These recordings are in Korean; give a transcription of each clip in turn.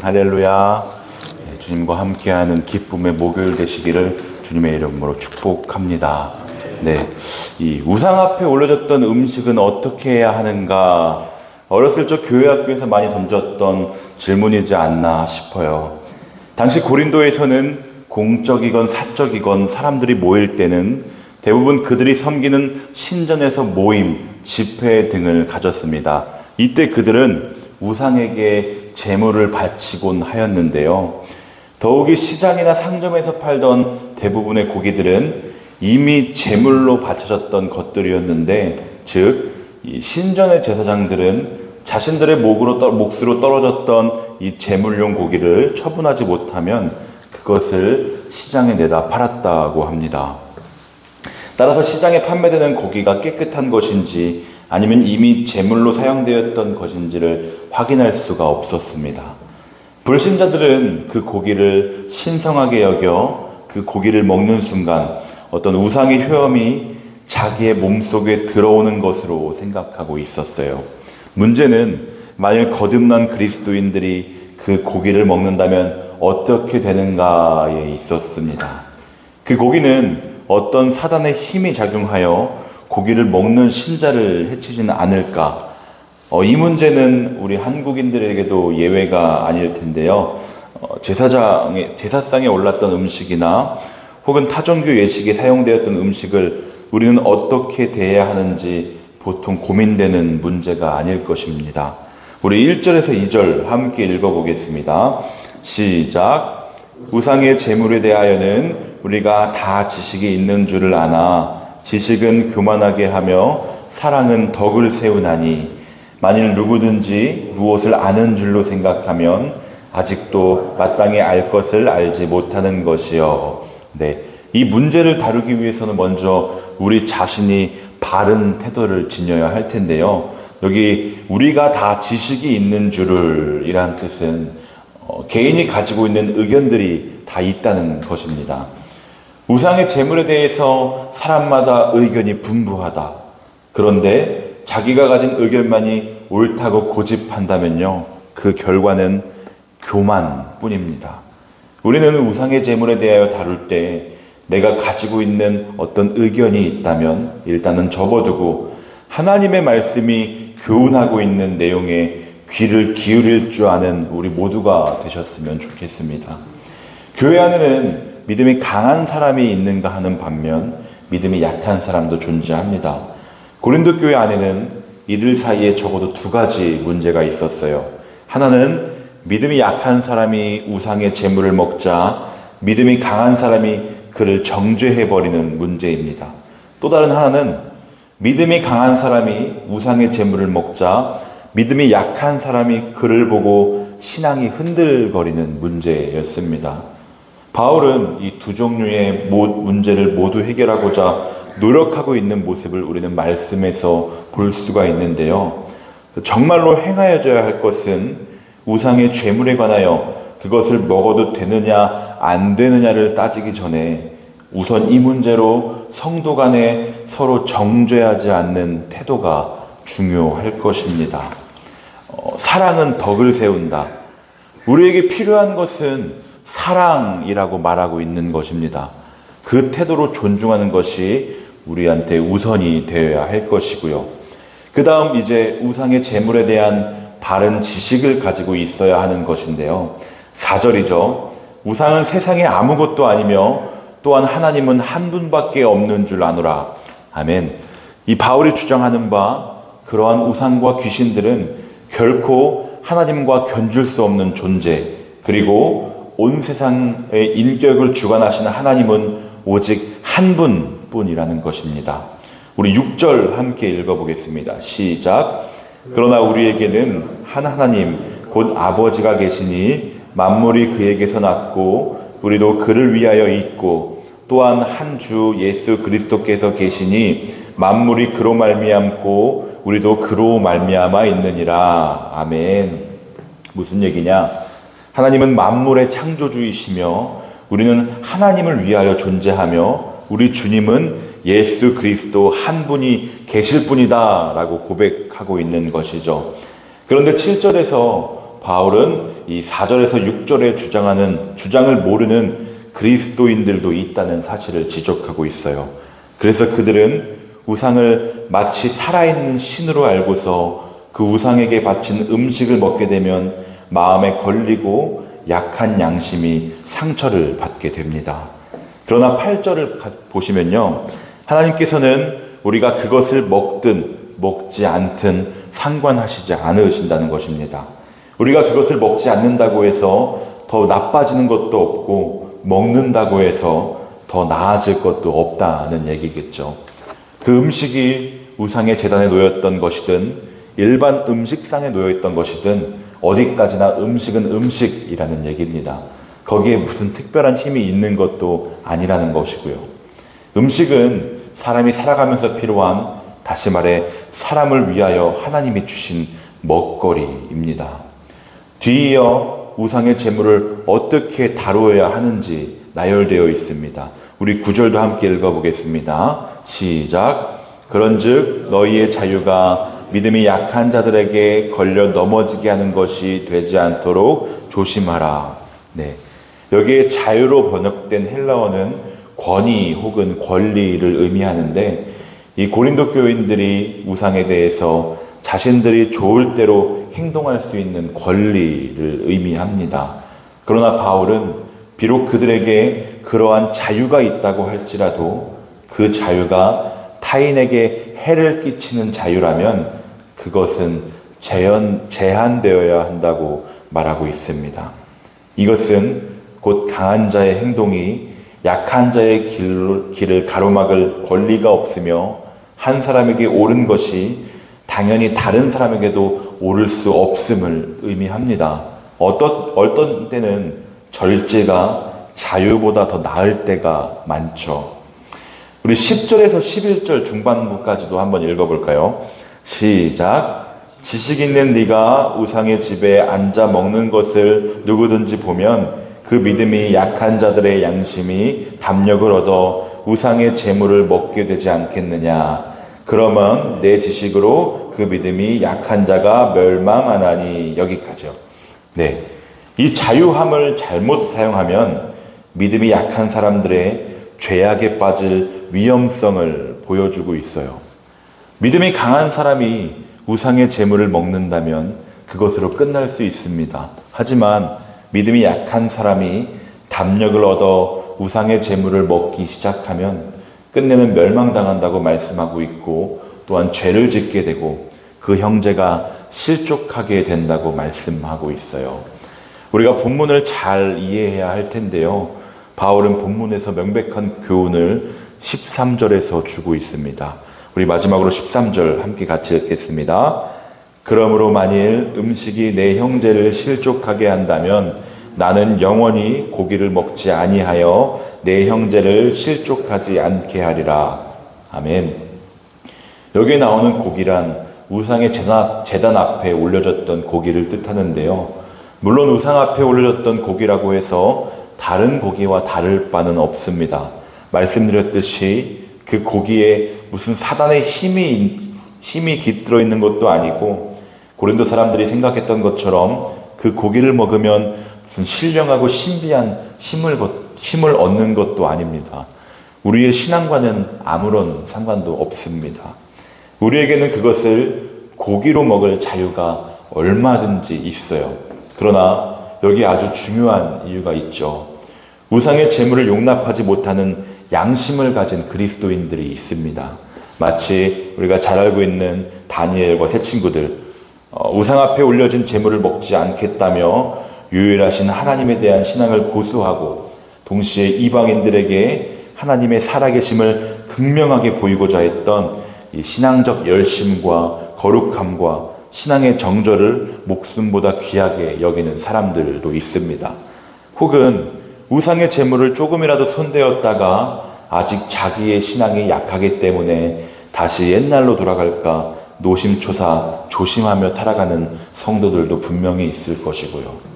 할렐루야. 주님과 함께하는 기쁨의 목요일 되시기를 주님의 이름으로 축복합니다. 네, 이 우상 앞에 올려졌던 음식은 어떻게 해야 하는가? 어렸을 적 교회 학교에서 많이 던졌던 질문이지 않나 싶어요. 당시 고린도에서는 공적이건 사적이건 사람들이 모일 때는 대부분 그들이 섬기는 신전에서 모임, 집회 등을 가졌습니다. 이때 그들은 우상에게 제물을 바치곤 하였는데요. 더욱이 시장이나 상점에서 팔던 대부분의 고기들은 이미 제물로 바쳐졌던 것들이었는데, 즉 이 신전의 제사장들은 자신들의 몫으로 떨어졌던 이 제물용 고기를 처분하지 못하면 그것을 시장에 내다 팔았다고 합니다. 따라서 시장에 판매되는 고기가 깨끗한 것인지 아니면 이미 제물로 사용되었던 것인지를 확인할 수가 없었습니다. 불신자들은 그 고기를 신성하게 여겨 그 고기를 먹는 순간 어떤 우상의 효험이 자기의 몸속에 들어오는 것으로 생각하고 있었어요. 문제는 만일 거듭난 그리스도인들이 그 고기를 먹는다면 어떻게 되는가에 있었습니다. 그 고기는 어떤 사단의 힘이 작용하여 고기를 먹는 신자를 해치지는 않을까? 이 문제는 우리 한국인들에게도 예외가 아닐 텐데요. 제사상에 올랐던 음식이나 혹은 타종교 예식에 사용되었던 음식을 우리는 어떻게 대해야 하는지 보통 고민되는 문제가 아닐 것입니다. 우리 1절에서 2절 함께 읽어보겠습니다. 시작. 우상의 제물에 대하여는 우리가 다 지식이 있는 줄을 아나 지식은 교만하게 하며 사랑은 덕을 세우나니 만일 누구든지 무엇을 아는 줄로 생각하면 아직도 마땅히 알 것을 알지 못하는 것이요. 네, 이 문제를 다루기 위해서는 먼저 우리 자신이 바른 태도를 지녀야 할 텐데요. 여기 우리가 다 지식이 있는 줄을 이란 뜻은 개인이 가지고 있는 의견들이 다 있다는 것입니다. 우상의 제물에 대해서 사람마다 의견이 분분하다. 그런데 자기가 가진 의견만이 옳다고 고집한다면요, 그 결과는 교만뿐입니다. 우리는 우상의 제물에 대하여 다룰 때 내가 가지고 있는 어떤 의견이 있다면 일단은 접어두고 하나님의 말씀이 교훈하고 있는 내용에 귀를 기울일 줄 아는 우리 모두가 되셨으면 좋겠습니다. 교회 안에는 믿음이 강한 사람이 있는가 하는 반면 믿음이 약한 사람도 존재합니다. 고린도 교회 안에는 이들 사이에 적어도 두 가지 문제가 있었어요. 하나는 믿음이 약한 사람이 우상의 제물을 먹자 믿음이 강한 사람이 그를 정죄해버리는 문제입니다. 또 다른 하나는 믿음이 강한 사람이 우상의 제물을 먹자 믿음이 약한 사람이 그를 보고 신앙이 흔들거리는 문제였습니다. 바울은 이 두 종류의 문제를 모두 해결하고자 노력하고 있는 모습을 우리는 말씀에서 볼 수가 있는데요. 정말로 행하여져야 할 것은 우상의 죄물에 관하여 그것을 먹어도 되느냐 안 되느냐를 따지기 전에 우선 이 문제로 성도 간에 서로 정죄하지 않는 태도가 중요할 것입니다. 사랑은 덕을 세운다. 우리에게 필요한 것은 사랑이라고 말하고 있는 것입니다. 그 태도로 존중하는 것이 우리한테 우선이 되어야 할 것이고요. 그 다음 이제 우상의 제물에 대한 바른 지식을 가지고 있어야 하는 것인데요. 4절이죠. 우상은 세상에 아무것도 아니며 또한 하나님은 한 분밖에 없는 줄 아노라. 아멘. 이 바울이 주장하는 바 그러한 우상과 귀신들은 결코 하나님과 견줄 수 없는 존재, 그리고 온 세상의 인격을 주관하시는 하나님은 오직 한 분뿐이라는 것입니다. 우리 6절 함께 읽어보겠습니다. 시작. 그러나 우리에게는 한 하나님 곧 아버지가 계시니 만물이 그에게서 났고 우리도 그를 위하여 있고 또한 한 주 예수 그리스도께서 계시니 만물이 그로 말미암고 우리도 그로 말미암아 있느니라. 아멘. 무슨 얘기냐? 하나님은 만물의 창조주이시며 우리는 하나님을 위하여 존재하며 우리 주님은 예수 그리스도 한 분이 계실 뿐이다 라고 고백하고 있는 것이죠. 그런데 7절에서 바울은 이 4절에서 6절에 주장을 모르는 그리스도인들도 있다는 사실을 지적하고 있어요. 그래서 그들은 우상을 마치 살아있는 신으로 알고서 그 우상에게 바친 음식을 먹게 되면 마음에 걸리고 약한 양심이 상처를 받게 됩니다. 그러나 8절을 보시면요, 하나님께서는 우리가 그것을 먹든 먹지 않든 상관하시지 않으신다는 것입니다. 우리가 그것을 먹지 않는다고 해서 더 나빠지는 것도 없고 먹는다고 해서 더 나아질 것도 없다는 얘기겠죠. 그 음식이 우상의 제단에 놓였던 것이든 일반 음식상에 놓여있던 것이든 어디까지나 음식은 음식이라는 얘기입니다. 거기에 무슨 특별한 힘이 있는 것도 아니라는 것이고요. 음식은 사람이 살아가면서 필요한, 다시 말해 사람을 위하여 하나님이 주신 먹거리입니다. 뒤이어 우상의 제물을 어떻게 다루어야 하는지 나열되어 있습니다. 우리 9절도 함께 읽어보겠습니다. 시작. 그런즉 너희의 자유가 믿음이 약한 자들에게 걸려 넘어지게 하는 것이 되지 않도록 조심하라. 네, 여기에 자유로 번역된 헬라어는 권위 혹은 권리를 의미하는데, 이 고린도 교인들이 우상에 대해서 자신들이 좋을 대로 행동할 수 있는 권리를 의미합니다. 그러나 바울은 비록 그들에게 그러한 자유가 있다고 할지라도 그 자유가 타인에게 해를 끼치는 자유라면 그것은 제한되어야 한다고 말하고 있습니다. 이것은 곧 강한 자의 행동이 약한 자의 길을 가로막을 권리가 없으며 한 사람에게 옳은 것이 당연히 다른 사람에게도 옳을 수 없음을 의미합니다. 어떤 때는 절제가 자유보다 더 나을 때가 많죠. 우리 10절에서 11절 중반부까지도 한번 읽어볼까요? 시작. 지식 있는 네가 우상의 집에 앉아 먹는 것을 누구든지 보면 그 믿음이 약한 자들의 양심이 담력을 얻어 우상의 재물을 먹게 되지 않겠느냐. 그러면 내 지식으로 그 믿음이 약한 자가 멸망하나니. 여기까지요. 네, 이 자유함을 잘못 사용하면 믿음이 약한 사람들의 죄악에 빠질 위험성을 보여주고 있어요. 믿음이 강한 사람이 우상의 재물을 먹는다면 그것으로 끝날 수 있습니다. 하지만 믿음이 약한 사람이 담력을 얻어 우상의 재물을 먹기 시작하면 끝내는 멸망당한다고 말씀하고 있고, 또한 죄를 짓게 되고 그 형제가 실족하게 된다고 말씀하고 있어요. 우리가 본문을 잘 이해해야 할 텐데요, 바울은 본문에서 명백한 교훈을 13절에서 주고 있습니다. 우리 마지막으로 13절 함께 같이 읽겠습니다. 그러므로 만일 음식이 내 형제를 실족하게 한다면 나는 영원히 고기를 먹지 아니하여 내 형제를 실족하지 않게 하리라. 아멘. 여기에 나오는 고기란 우상의 제단 앞에 올려졌던 고기를 뜻하는데요, 물론 우상 앞에 올려졌던 고기라고 해서 다른 고기와 다를 바는 없습니다. 말씀드렸듯이 그 고기에 무슨 사단의 힘이 깃들어 있는 것도 아니고, 고린도 사람들이 생각했던 것처럼 그 고기를 먹으면 무슨 신령하고 신비한 힘을 얻는 것도 아닙니다. 우리의 신앙과는 아무런 상관도 없습니다. 우리에게는 그것을 고기로 먹을 자유가 얼마든지 있어요. 그러나 여기 아주 중요한 이유가 있죠. 우상의 재물을 용납하지 못하는 양심을 가진 그리스도인들이 있습니다. 마치 우리가 잘 알고 있는 다니엘과 세 친구들, 우상 앞에 올려진 재물을 먹지 않겠다며 유일하신 하나님에 대한 신앙을 고수하고 동시에 이방인들에게 하나님의 살아계심을 극명하게 보이고자 했던 이 신앙적 열심과 거룩함과 신앙의 정절을 목숨보다 귀하게 여기는 사람들도 있습니다. 혹은 우상의 재물을 조금이라도 손대었다가 아직 자기의 신앙이 약하기 때문에 다시 옛날로 돌아갈까 노심초사 조심하며 살아가는 성도들도 분명히 있을 것이고요.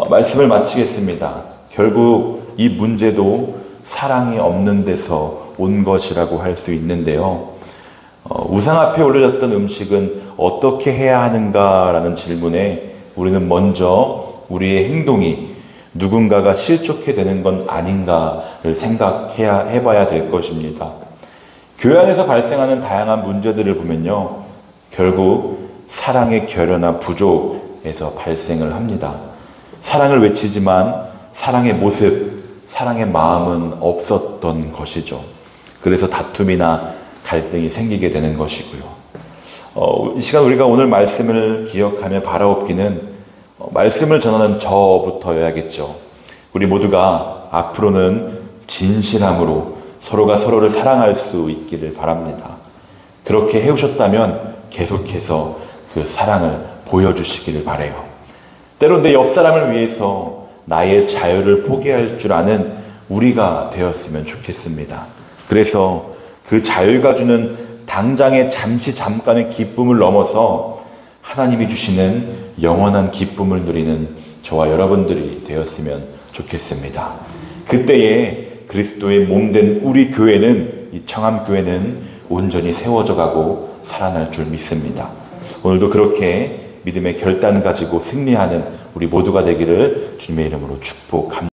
말씀을 마치겠습니다. 결국 이 문제도 사랑이 없는 데서 온 것이라고 할 수 있는데요. 우상 앞에 올려졌던 음식은 어떻게 해야 하는가라는 질문에 우리는 먼저 우리의 행동이 누군가가 실족해 되는 건 아닌가를 해봐야 될 것입니다. 교회 안에서 발생하는 다양한 문제들을 보면요, 결국 사랑의 결여나 부족에서 발생을 합니다. 사랑을 외치지만 사랑의 모습, 사랑의 마음은 없었던 것이죠. 그래서 다툼이나 갈등이 생기게 되는 것이고요. 이 시간 우리가 오늘 말씀을 기억하며 바라옵기는 말씀을 전하는 저부터여야겠죠. 우리 모두가 앞으로는 진실함으로 서로가 서로를 사랑할 수 있기를 바랍니다. 그렇게 해오셨다면 계속해서 그 사랑을 보여주시기를 바라요. 때론 내 옆 사람을 위해서 나의 자유를 포기할 줄 아는 우리가 되었으면 좋겠습니다. 그래서 그 자유가 주는 당장의 잠깐의 기쁨을 넘어서 하나님이 주시는 영원한 기쁨을 누리는 저와 여러분들이 되었으면 좋겠습니다. 그때에 그리스도의 몸된 우리 교회는, 이 청암교회는 온전히 세워져 가고 살아날 줄 믿습니다. 오늘도 그렇게 믿음의 결단 가지고 승리하는 우리 모두가 되기를 주님의 이름으로 축복합니다.